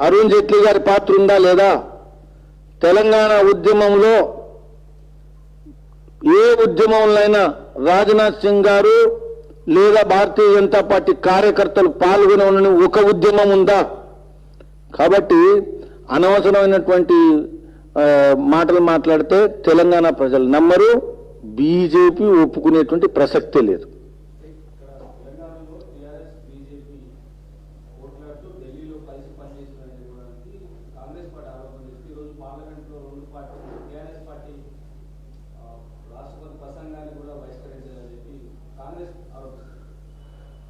అరుణ్ జైట్లీ గారి పాత్ర ఉందా లేదా, తెలంగాణ ఉద్యమంలో ఏ ఉద్యమంలోనైనా రాజ్నాథ్ సింగ్ గారు లేదా భారతీయ జనతా పార్టీ కార్యకర్తలు పాల్గొనే ఒక ఉద్యమం ఉందా? కాబట్టి అనవసరమైనటువంటి మాటలు మాట్లాడితే తెలంగాణ ప్రజలు నమ్మరు, బీజేపీ ఒప్పుకునేటువంటి ప్రసక్తే లేదు.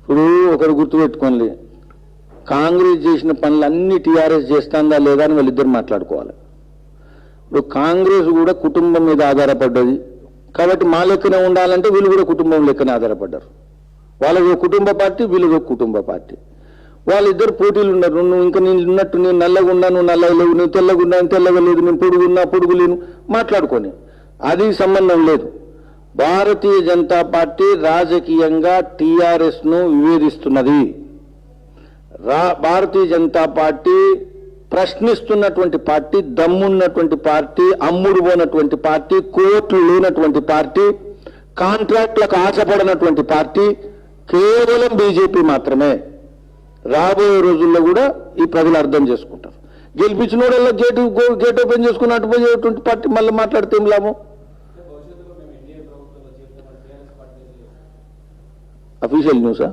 ఇప్పుడు ఒకరు గుర్తుపెట్టుకోండి, కాంగ్రెస్ చేసిన పనులన్నీ టీఆర్ఎస్ చేస్తుందా లేదా అని వాళ్ళిద్దరు మాట్లాడుకోవాలి. ఇప్పుడు కాంగ్రెస్ కూడా కుటుంబం మీద ఆధారపడ్డది కాబట్టి మా లెక్కనే ఉండాలంటే వీళ్ళు కూడా కుటుంబం లెక్కనే ఆధారపడ్డారు. వాళ్ళది ఒక కుటుంబ పార్టీ, వీళ్ళది ఒక కుటుంబ పార్టీ. వాళ్ళిద్దరు పోటీలు ఉన్నారు. నువ్వు ఇంకా నేను ఉన్నట్టు నేను నల్లగా ఉన్నా, నువ్వు నల్లగా లేవు, నువ్వు తెల్లగా ఉన్నా, తెల్లగా లేదు, నేను పొడుగున్నా, పొడుగు లేను మాట్లాడుకొని అది సంబంధం లేదు. భారతీయ జనతా పార్టీ రాజకీయంగా టీఆర్ఎస్ ను వివేదిస్తున్నది. Bharatiya Janata party ప్రశ్నిస్తున్నటువంటి party, దమ్మున్నటువంటి party, అమ్ముడు పోనటువంటి పార్టీ, కోర్టులు లేనటువంటి పార్టీ, కాంట్రాక్ట్లకు ఆశపడినటువంటి పార్టీ కేవలం బీజేపీ మాత్రమే. రాబోయే రోజుల్లో కూడా ఈ ప్రజలు అర్థం చేసుకుంటారు. గెలిపించిన వాళ్ళ గేట్ ఓపెన్ చేసుకుని అటుపోయేటువంటి పార్టీ మళ్ళీ మాట్లాడితే ఏం లాభం? అఫీషియల్ న్యూసా?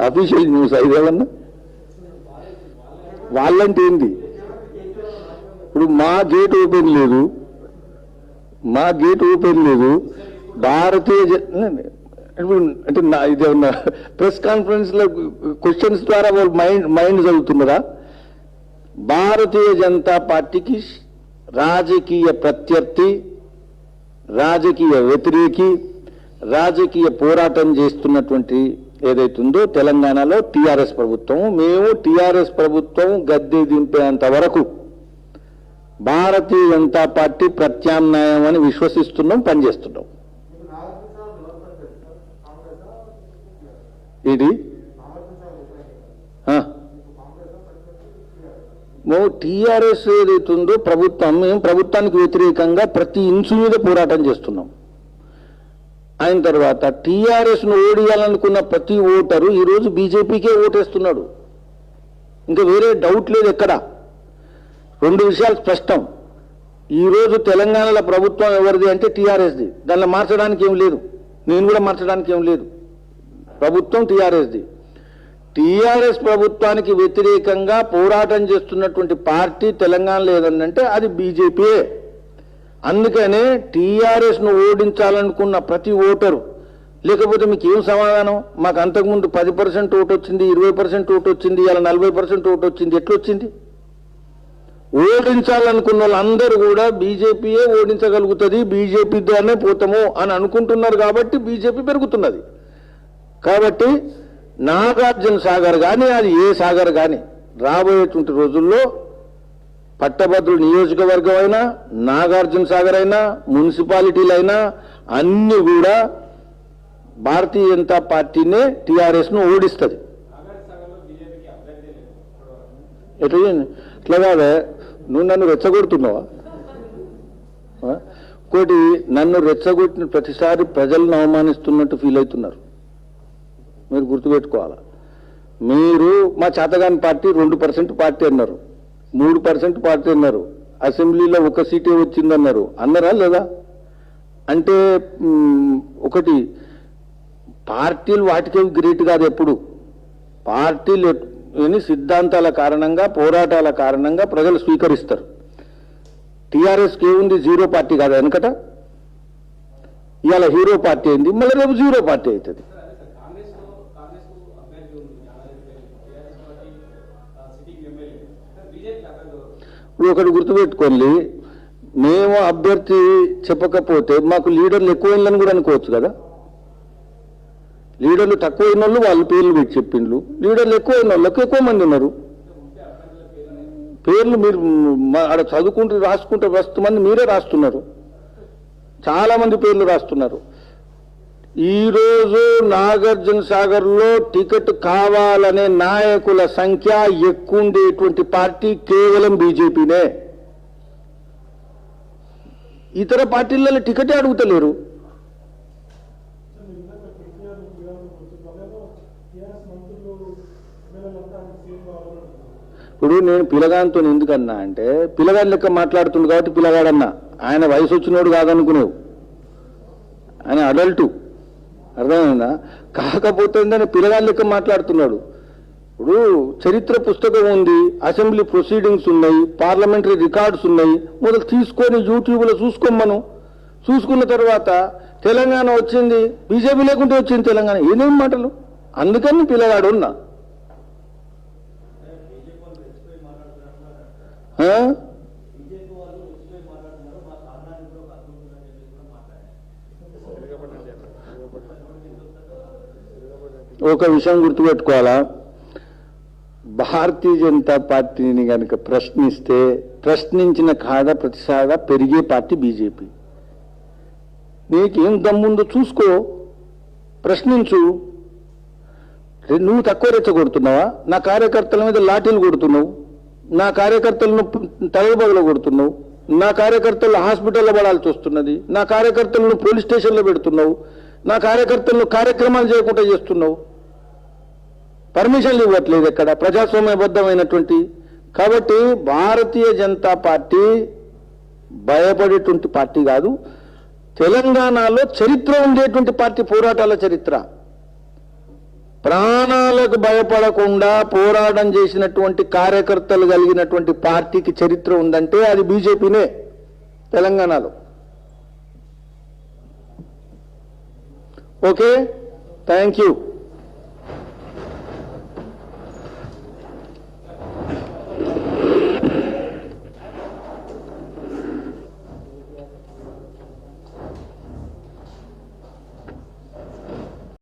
అఫీషియల్ న్యూసా ఇదేమన్నా? వాళ్ళంటే ఏంది? ఇప్పుడు మా గేట్ ఓపెన్ లేదు, భారతీయ అంటే ఇదేమన్నా ప్రెస్ కాన్ఫరెన్స్ లో క్వశ్చన్స్ ద్వారా వాళ్ళు మైండ్ చదువుతున్నారా? భారతీయ జనతా పార్టీకి రాజకీయ ప్రత్యర్థి, రాజకీయ వ్యతిరేకి, రాజకీయ పోరాటం చేస్తున్నటువంటి ఏదైతుందో తెలంగాణలో టీఆర్ఎస్ ప్రభుత్వం. మేము టీఆర్ఎస్ ప్రభుత్వం గద్దె దింపేంత వరకు భారతీయ జనతా పార్టీ ప్రత్యామ్నాయం అని విశ్వసిస్తున్నాం, పనిచేస్తున్నాం. ఇది టీఆర్ఎస్ ఏదైతుందో ప్రభుత్వం, మేము ప్రభుత్వానికి వ్యతిరేకంగా ప్రతి ఇంచు మీద పోరాటం చేస్తున్నాం. అయిన తర్వాత టీఆర్ఎస్ ను ఓడియాలనుకున్న ప్రతి ఓటరు ఈరోజు బీజేపీకే ఓటేస్తున్నాడు. ఇంకా వేరే డౌట్ లేదు ఎక్కడ. రెండు విషయాలు స్పష్టం. ఈరోజు తెలంగాణలో ప్రభుత్వం ఎవరిది అంటే టీఆర్ఎస్ది. దానిలో మార్చడానికి ఏం లేదు, నేను కూడా మార్చడానికి ఏం లేదు. ప్రభుత్వం టీఆర్ఎస్ది. టీఆర్ఎస్ ప్రభుత్వానికి వ్యతిరేకంగా పోరాటం చేస్తున్నటువంటి పార్టీ తెలంగాణలో ఏదంటే అది బీజేపీయే. అందుకనే టీఆర్ఎస్ ను ఓడించాలనుకున్న ప్రతి ఓటరు, లేకపోతే మీకు ఏం సమాధానం? మాకు అంతకుముందు 10% ఓటు వచ్చింది, 20% ఓటు వచ్చింది, ఇలా 40% ఓటు వచ్చింది, ఎట్లొచ్చింది? ఓడించాలనుకున్న వాళ్ళందరూ కూడా బీజేపీయే ఓడించగలుగుతుంది, బీజేపీ ద్వారానే పోతాము అని అనుకుంటున్నారు కాబట్టి బీజేపీ పెరుగుతున్నది. కాబట్టి నాగార్జున సాగర్ కానీ అది ఏ సాగర్ కానీ రాబోయేటువంటి రోజుల్లో పట్టభద్రుల నియోజకవర్గం అయినా, నాగార్జున సాగర్ అయినా, మున్సిపాలిటీలైనా అన్ని కూడా భారతీయ జనతా పార్టీనే టీఆర్ఎస్ను ఓడిస్తుంది. ఎట్లా కాదా, నువ్వు నన్ను రెచ్చగొడుతున్నావా? ఇంకోటి, నన్ను రెచ్చగొట్టిన ప్రతిసారి ప్రజలను అవమానిస్తున్నట్టు ఫీల్ అవుతున్నారు. మీరు గుర్తుపెట్టుకోవాలా. మీరు మా చేతగాని పార్టీ 2% పార్టీ అన్నారు, 3% పార్టీ అన్నారు, అసెంబ్లీలో 1 సీటే వచ్చిందన్నారు. అన్నారా లేదా? అంటే ఒకటి, పార్టీలు వాటికే గ్రేట్ కాదు. ఎప్పుడు పార్టీలు సిద్ధాంతాల కారణంగా, పోరాటాల కారణంగా ప్రజలు స్వీకరిస్తారు. టీఆర్ఎస్కి ఏముంది? 0 పార్టీ కాదు వెనకట. ఇవాళ హీరో పార్టీ అయింది, మళ్ళీ రేపు 0 పార్టీ అవుతుంది. ఇప్పుడు ఒకటి గుర్తుపెట్టుకోండి, మేము అభ్యర్థి చెప్పకపోతే మాకు లీడర్లు ఎక్కువైందని కూడా అనుకోవచ్చు కదా. లీడర్లు తక్కువైన వాళ్ళు వాళ్ళ పేర్లు పెట్టి చెప్పిండ్రు, లీడర్లు ఎక్కువైన వాళ్ళకి ఎక్కువ మంది ఉన్నారు. పేర్లు మీరు ఆడ చదువుకుంటూ రాసుకుంటూ వస్తు మంది మీరే రాస్తున్నారు, చాలా మంది పేర్లు రాస్తున్నారు. ఈరోజు నాగార్జున సాగర్ లో టికెట్ కావాలనే నాయకుల సంఖ్య ఎక్కువ ఉండేటువంటి పార్టీ కేవలం బీజేపీనే. ఇతర పార్టీలలో టికెటే అడుగుతలేరు. ఇప్పుడు నేను పిల్లగానితో ఎందుకన్నా అంటే, పిల్లగాడి లెక్క మాట్లాడుతుండు కాబట్టి పిల్లగాడన్నా. ఆయన వయసు వచ్చినోడు కాదనుకునేవు, ఆయన అడల్టు. అర్థమైందా? కాకపోతే పిల్లగాడి లెక్క మాట్లాడుతున్నాడు. ఇప్పుడు చరిత్ర పుస్తకం ఉంది, అసెంబ్లీ ప్రొసీడింగ్స్ ఉన్నాయి, పార్లమెంటరీ రికార్డ్స్ ఉన్నాయి. మొదలు తీసుకొని యూట్యూబ్లో చూసుకోమను. చూసుకున్న తర్వాత తెలంగాణ వచ్చింది, బీజేపీ లేకుంటే వచ్చింది తెలంగాణ. ఏమేమి మాటలు! అందుకని పిల్లగాడు ఉన్నా. ఒక విషయం గుర్తుపెట్టుకోవాలా, భారతీయ జనతా పార్టీని కనుక ప్రశ్నిస్తే ప్రశ్నించిన కాడ ప్రతిసాగా పెరిగే పార్టీ బీజేపీ. నీకేం దమ్ముందో చూసుకో, ప్రశ్నించు. నువ్వు తక్కువ రెచ్చగొడుతున్నావా? నా కార్యకర్తల మీద లాఠీలు కొడుతున్నావు, నా కార్యకర్తలను తలబగల కొడుతున్నావు, నా కార్యకర్తలు హాస్పిటల్లో పడాల్సి వస్తున్నది, నా కార్యకర్తలను పోలీస్ స్టేషన్లో పెడుతున్నావు, నా కార్యకర్తలను కార్యక్రమాలు చేయకుండా చేస్తున్నావు, పర్మిషన్లు ఇవ్వట్లేదు ఎక్కడ, ప్రజాస్వామ్యబద్ధమైనటువంటి. కాబట్టి భారతీయ జనతా పార్టీ భయపడేటువంటి పార్టీ కాదు. తెలంగాణలో చరిత్ర ఉండేటువంటి పార్టీ, పోరాటాల చరిత్ర. ప్రాణాలకు భయపడకుండా పోరాటం చేసినటువంటి కార్యకర్తలు కలిగినటువంటి పార్టీకి చరిత్ర ఉందంటే అది బీజేపీనే తెలంగాణలో. Okay, thank you.